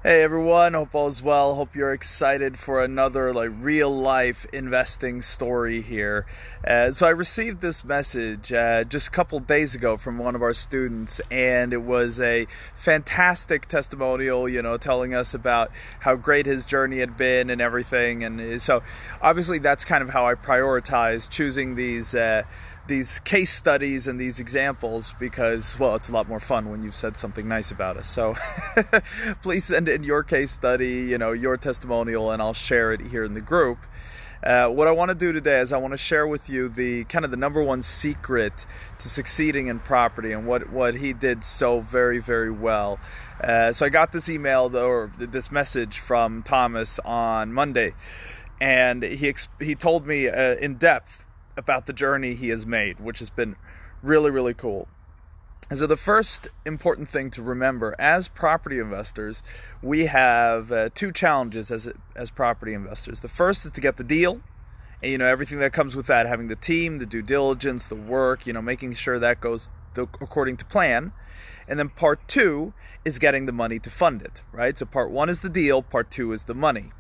Hey everyone, hope all's well. Hope you're excited for another real life investing story here. So I received this message just a couple days ago from one of our students, and it was a fantastic testimonial, telling us about how great his journey had been and everything. And so obviously that's kind of how I prioritize choosing these case studies and these examples because, well, it's a lot more fun when you've said something nice about us. So please send in your case study, your testimonial, and I'll share it here in the group. What I want to do today is I want to share with you the number one secret to succeeding in property and what he did so very, very well. So I got this email or this message from Thomas on Monday, and he told me in depth about the journey he has made, which has been really, really cool. And so the first important thing to remember as property investors, we have two challenges as property investors. The first is to get the deal, and everything that comes with that, having the team, the due diligence, the work, making sure that goes according to plan. And then part two is getting the money to fund it, right? So part one is the deal, part two is the money.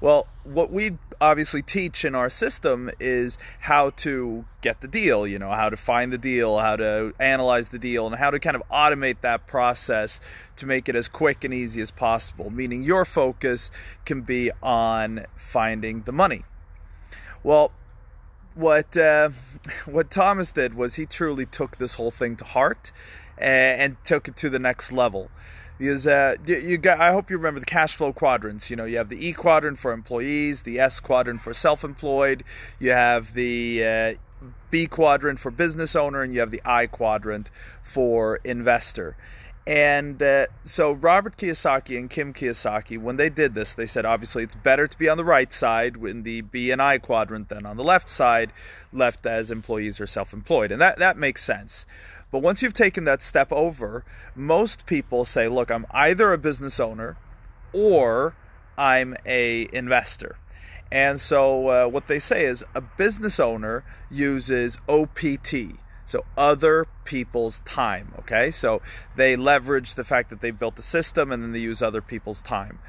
Well, what we obviously teach in our system is how to get the deal, how to find the deal, how to analyze the deal, and how to kind of automate that process to make it as quick and easy as possible, meaning your focus can be on finding the money. Well, what Thomas did was he truly took this whole thing to heart and took it to the next level. Because I hope you remember the cash flow quadrants. You have the E quadrant for employees, the S quadrant for self-employed, you have the B quadrant for business owner, and you have the I quadrant for investor. And so Robert Kiyosaki and Kim Kiyosaki, when they did this, they said obviously it's better to be on the right side in the B and I quadrant than on the left side, left as employees or self-employed. And that makes sense. But once you've taken that step over, most people say, look, I'm either a business owner or I'm a investor. And so what they say is a business owner uses OPT, so other people's time, okay? So they leverage the fact that they've built a system and then they use other people's time.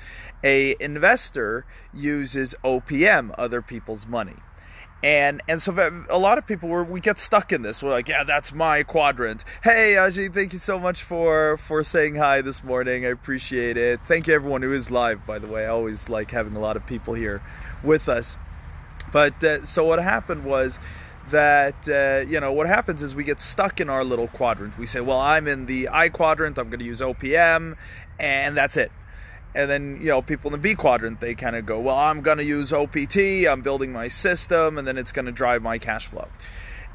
A investor uses OPM, other people's money. And so a lot of people, we get stuck in this. We're like, yeah, that's my quadrant. Hey, Ajay, thank you so much for saying hi this morning. I appreciate it. Thank you, everyone who is live, by the way. I always like having a lot of people here with us. But so what happened was that, what happens is we get stuck in our little quadrant. We say, well, I'm in the I quadrant. I'm going to use OPM, and that's it. And then, people in the B quadrant, they kind of go, well, I'm going to use OPT, I'm building my system, and then it's going to drive my cash flow.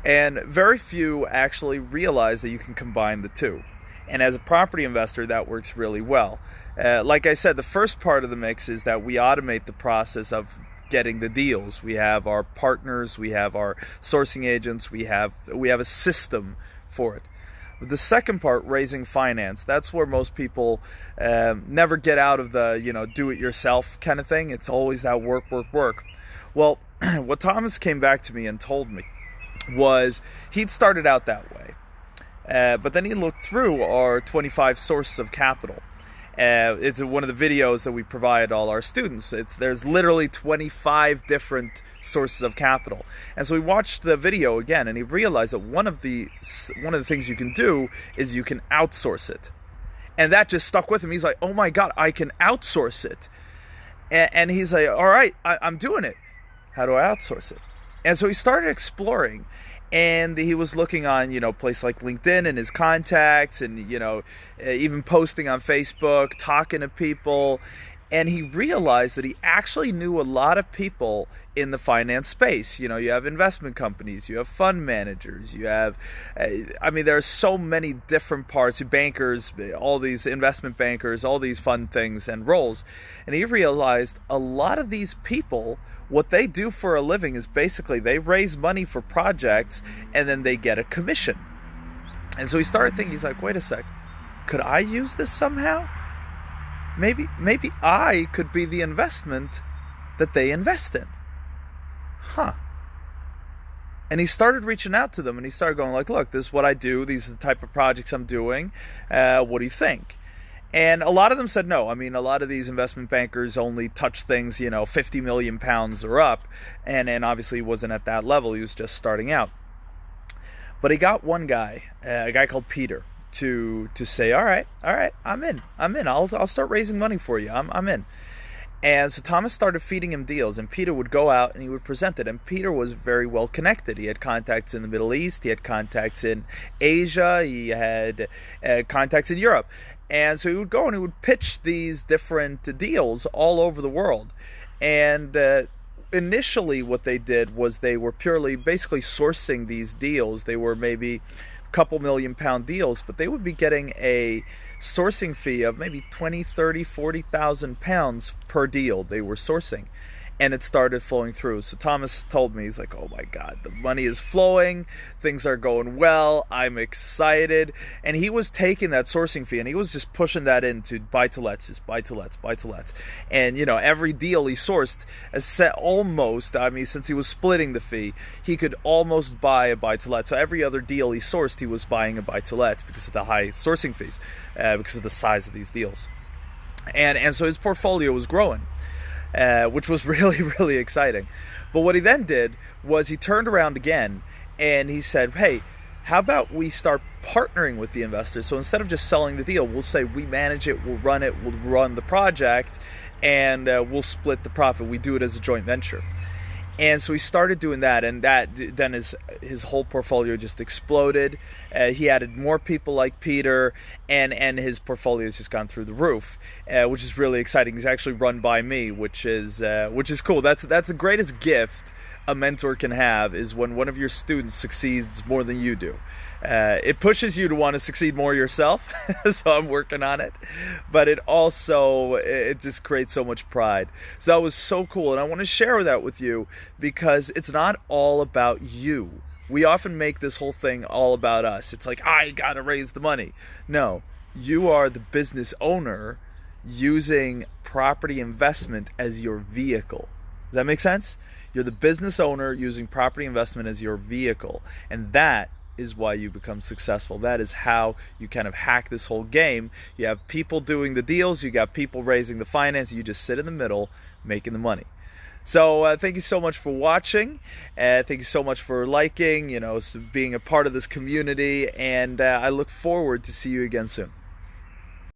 And very few actually realize that you can combine the two. And as a property investor, that works really well. Like I said, the first part of the mix is that we automate the process of getting the deals. We have our partners, we have our sourcing agents, we have a system for it. The second part, raising finance, that's where most people never get out of the, do-it-yourself kind of thing. It's always that work. Well, what Thomas came back to me and told me was he'd started out that way. But then he looked through our 25 sources of capital. It's one of the videos that we provide all our students. There's literally 25 different sources of capital. And so we watched the video again, and he realized that one of the things you can do is you can outsource it. And that just stuck with him. He's like, oh my God, I can outsource it. And he's like, all right, I'm doing it. How do I outsource it? And so he started exploring. And he was looking on, places like LinkedIn and his contacts and, even posting on Facebook, talking to people. And he realized that he actually knew a lot of people in the finance space. You have investment companies, you have fund managers, you have, there are so many different parts, bankers, all these investment bankers, all these fun things and roles. And he realized a lot of these people, what they do for a living is basically they raise money for projects and then they get a commission. And so he started thinking, he's like, wait a sec, could I use this somehow? Maybe I could be the investment that they invest in. And he started reaching out to them and he started going like, look, this is what I do. These are the type of projects I'm doing. What do you think? And a lot of them said no. I mean, a lot of these investment bankers only touch things, 50 million pounds or up. And obviously he wasn't at that level. He was just starting out. But he got one guy, a guy called Peter, to say, all right, I'm in. I'll start raising money for you. I'm in. And so Thomas started feeding him deals, and Peter would go out and he would present it. And Peter was very well connected. He had contacts in the Middle East, he had contacts in Asia, he had contacts in Europe. And so he would go and he would pitch these different deals all over the world. And initially what they did was they were purely basically sourcing these deals. They were maybe couple £1,000,000 deals, but they would be getting a sourcing fee of maybe 20, 30, 40,000 pounds per deal they were sourcing. And it started flowing through. So Thomas told me, he's like, oh my God, the money is flowing, things are going well, I'm excited. And he was taking that sourcing fee and he was just pushing that into buy-to-lets, just buy-to-lets. And every deal he sourced, almost, since he was splitting the fee, he could almost buy a buy-to-let. So every other deal he sourced, he was buying a buy-to-let because of the high sourcing fees, because of the size of these deals. And so his portfolio was growing. Which was really, really exciting. But what he then did was he turned around again and he said, hey, how about we start partnering with the investors? So instead of just selling the deal, we'll say we manage it, we'll run the project, and we'll split the profit. We do it as a joint venture. And so he started doing that, and then his whole portfolio just exploded. He added more people like Peter, and his portfolio has just gone through the roof, which is really exciting. He's actually run by me, which is cool. That's the greatest gift a mentor can have, is when one of your students succeeds more than you do. It pushes you to want to succeed more yourself, so I'm working on it. But it just creates so much pride. So that was so cool, and I want to share that with you because it's not all about you. We often make this whole thing all about us. It's like, I gotta raise the money. No, you are the business owner using property investment as your vehicle. Does that make sense? You're the business owner using property investment as your vehicle, and that is why you become successful. That is how you kind of hack this whole game. You have people doing the deals, you got people raising the finance, you just sit in the middle making the money. So thank you so much for watching. Thank you so much for liking, being a part of this community, and I look forward to see you again soon.